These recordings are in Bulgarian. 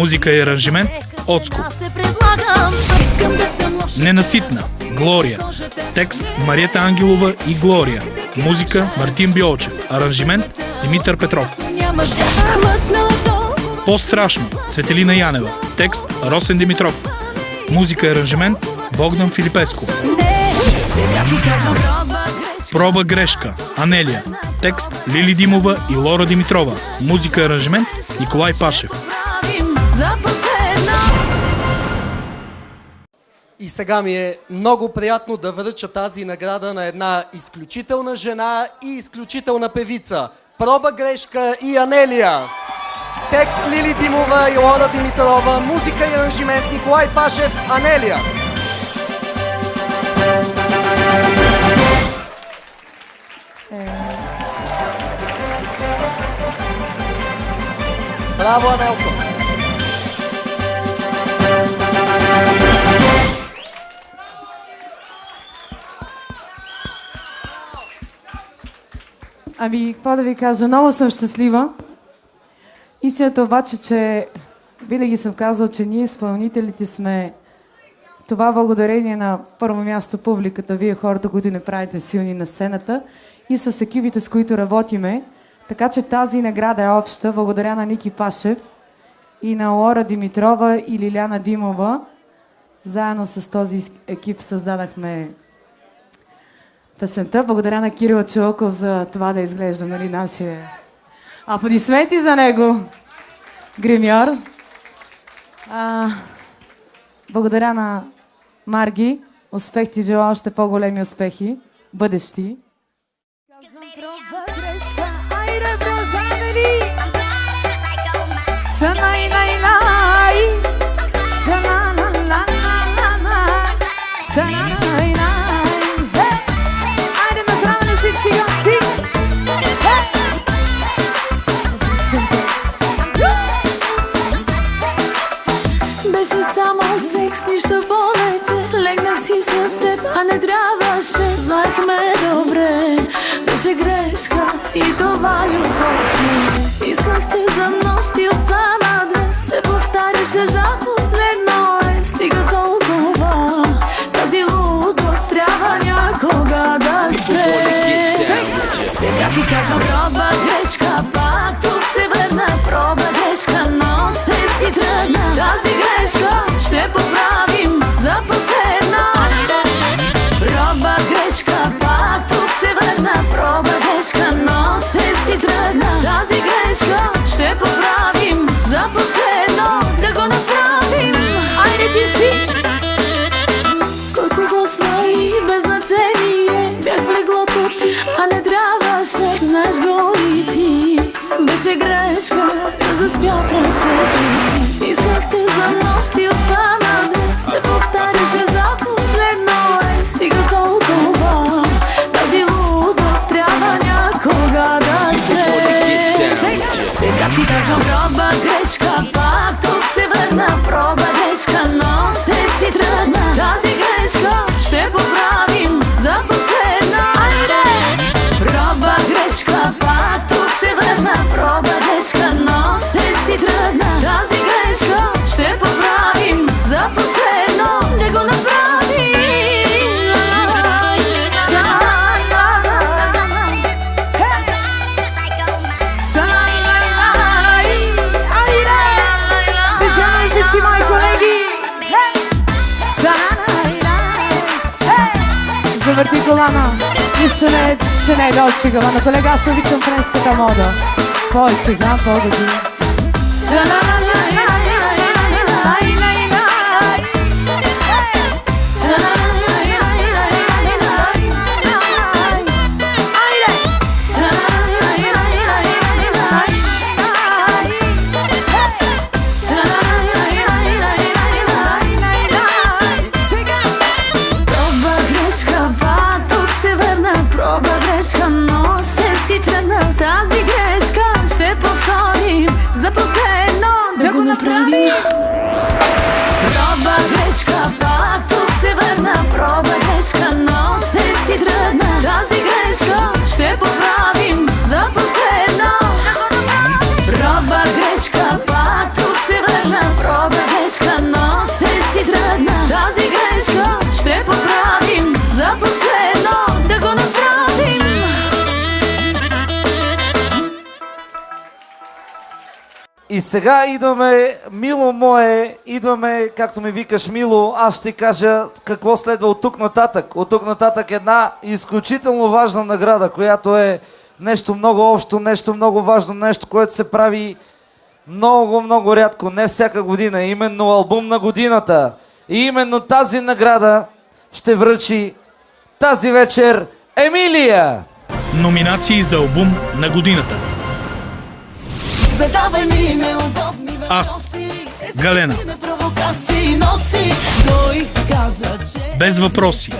Музика и аранжимент Оцко. Ненаситна Глория. Текст Мариета Ангелова и Глория. Музика Мартин Биолчев. Аранжимент Димитър Петров. По-страшно Цветелина Янева. Текст Росен Димитров. Музика и аранжимент Богдан Филипеско. Проба грешка Анелия. Текст Лили Димова и Лора Димитрова. Музика и аранжимент Николай Пашев. И сега ми е много приятно да връча тази награда на една изключителна жена и изключителна певица. Проба грешка и Анелия. Текст Лили Димова и Лора Димитрова. Музика и аранжимент Николай Пашев. Анелия. Браво, Анелко! Ами, какво да ви кажа, много съм щастлива. Истината обаче, че винаги съм казал, че ние изпълнителите сме това благодарение на първо място публиката, вие хората, които не правите силни на сцената и с екипите, с които работиме. Така че тази награда е обща, благодаря на Ники Пашев и на Лора Димитрова и Лиляна Димова. Заедно с този екип създадахме песента. Благодаря на Кирил Чулков за това да изглежда, нали, нашия... Аплодисменти за него! Гримьор. Благодаря на Марги. Успех ти, желая още по-големи успехи. Бъдещи. Айде на здраве на всички гости! Беше само секс, нищо повече. Легнах си с теб, а не трябваше. Знаехме добре, беше грешка и това любов ми. Исках те за нощ и остана две. Се повтаряше за последно е. Стига толкова, тази лудост трябва някога да спре. Сега ти казвам проба грешка, пак тук се върна. Проба грешка, но ще си тръгна. Тази грешка ще поправим за последна. Проба грешка, пак тук се върна. Проба грешка, но ще си тръгна. Тази грешка ще поправим за последно. Да го направим, айде ти си. Колко свали без значение. Бях в леглото ти, а не трябваше. Знаеш го и ти. Беше грешка, да заспя пред тебе. Исках те за нощ и остана две. Се повтаряше за последно е. Стига толкова, тази лудост трябва някога да спре. Сега ти казвам проба грешка, пак тук се върна. Проба грешка, но ще си тръгна. Тази грешка ще поправим за последна. Проба грешка, пак тук се върна. Проба грешка, но ще си тръгна. Тази грешка ще поправим за последно. Да го направим. Специално всички мои колеги. Завърти колана. Нищо не е, че не е долчигава. На колега, аз обичам френската мода. Повече знам, по-години. Тази грешка ще повторим за последно. Да го направим. Проба грешка, пак тук се върна. Проба грешка, но ще си тръгна. Тази грешка ще поправим за последно. Проба грешка, пак тук се върна. сега идваме, Мило мое, идваме, както ми викаш Мило, аз ще кажа какво следва от тук нататък. От тук нататък една изключително важна награда, която е нещо много общо, нещо много важно, нещо, което се прави много рядко, не всяка година, именно албум на годината. И именно тази награда ще връчи тази вечер Емилия! Номинации за албум на годината. Аз, Галена. Без въпроси,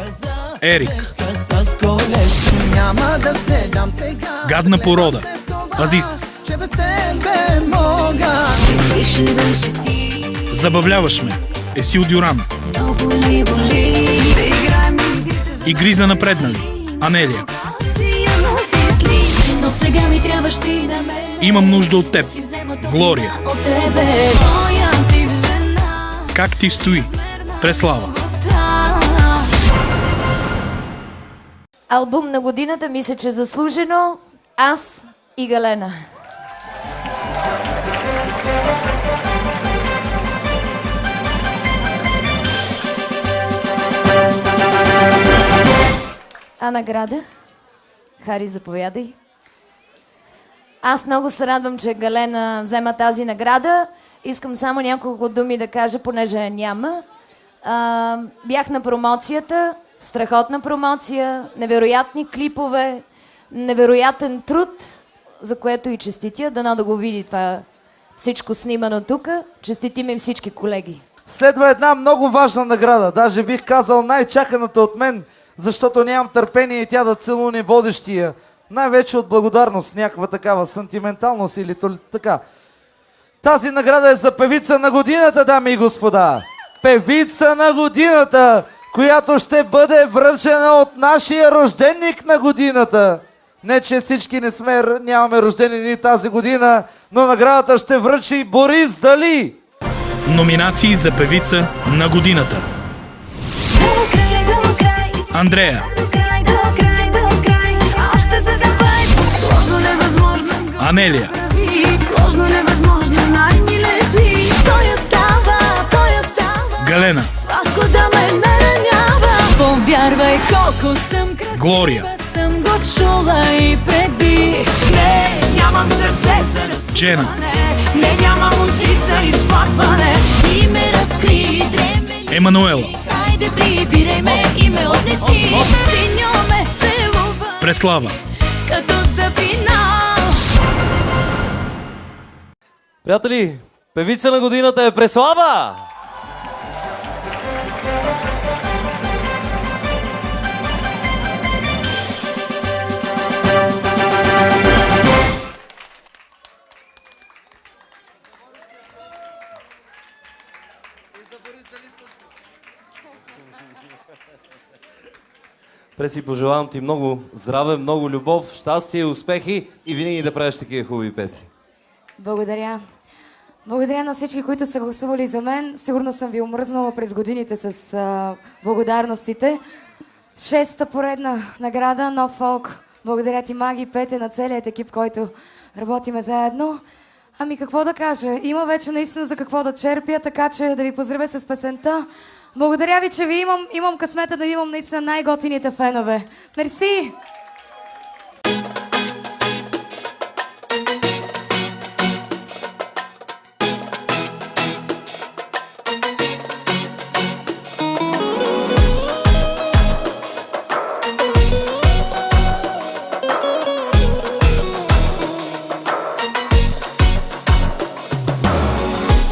Ерик. Гадна порода, Азис. Забавляваш ме, Есил Дюран. Игри за напреднали, Анелия. Имам нужда от теб, Глория. Как ти стои, Преслава. Албум на годината, мисля, че заслужено. Аз и Галена. А награда? Хари, заповядай. Аз много се радвам, че Галена взема тази награда. Искам само няколко думи да кажа, понеже я няма. Бях на промоцията, страхотна промоция, невероятни клипове, невероятен труд, за което и честитя. Дано да го види това всичко снимано тук. Честитим им всички колеги. Следва една много важна награда, даже бих казал най-чаканата от мен, защото нямам търпение и тя да целуне водещия. Най-вече от благодарност, някаква такава сантименталност или така. Тази награда е за певица на годината, дами и господа. Певица на годината, която ще бъде връчена от нашия рожденник на годината. Не, че всички нямаме рождени тази година, но наградата ще връчи Борис Дали. Номинации за певица на годината. Андрея. Анелия. Галена. Глория. Джена. Емануела. Преслава. Приятели, певица на годината е Преслава! Преси, пожелавам ти много здраве, много любов, щастие, успехи и винаги да правиш такива хубави песни. Благодаря. Благодаря на всички, които са гласували за мен. Сигурно съм ви омръзнала през годините с благодарностите. 6-та поредна награда, нов фолк. Благодаря ти, Маги, Пете, на целият екип, който работиме заедно. Ами какво да кажа? Има вече наистина за какво да черпя, така че да ви поздравя с песента. Благодаря ви, че ви имам късмета да имам наистина най-готините фенове. Мерси!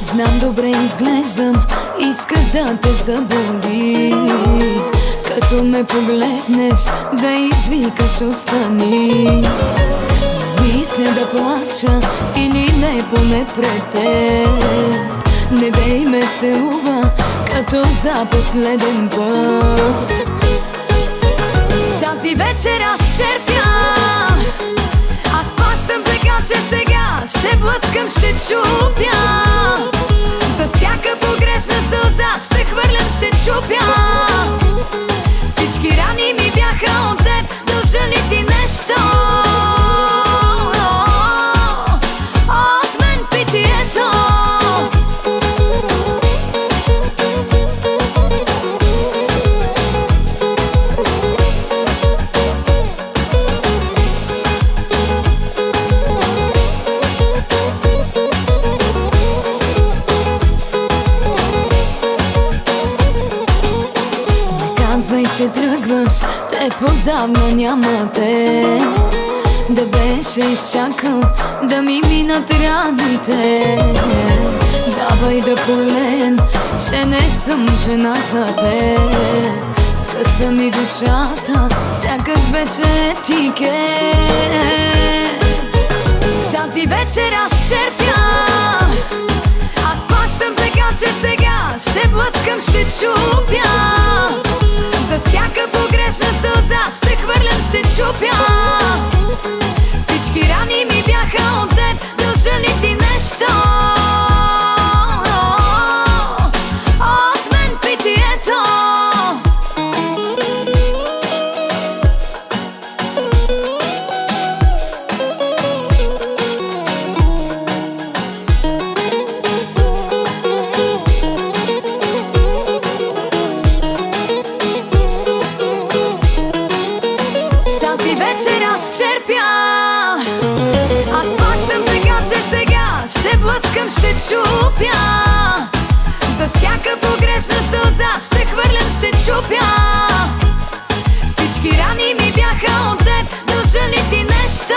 Знам, добре изглеждам, исках да те заболи. Като ме погледнеш, да извикаш остани. Мисля да плача или не, поне пред теб. Не дей ме целува, като за последен път. Тази вечер аз черпя, аз плащам, така че сега ще блъскам, ще чупя. За всяка погрешна сълза ще хвърлям, ще чупя. Всички рани ми бяха от теб, дължа ли ти нещо? От мен питието че тръгваш, те подавна няма те. Да беше изчакал да ми минат раните. Давай да полеем, че не съм жена за те. Скъса ми душата, сякаш беше етикет. Тази вечер аз черпя, аз плащам така, че сега ще блъскам, ще чупя. За всяка погрешна сълза ще хвърлям, ще чупя. Всички рани ми бяха от теб, дължа ли ти нещо? От мен питието. Тази вечер аз черпя, аз плащам така, че сега ще блъскам, ще чупя. За всяка погрешна сълза ще хвърлям, ще чупя. Всички рани ми бяха от теб, дължа ли ти нещо?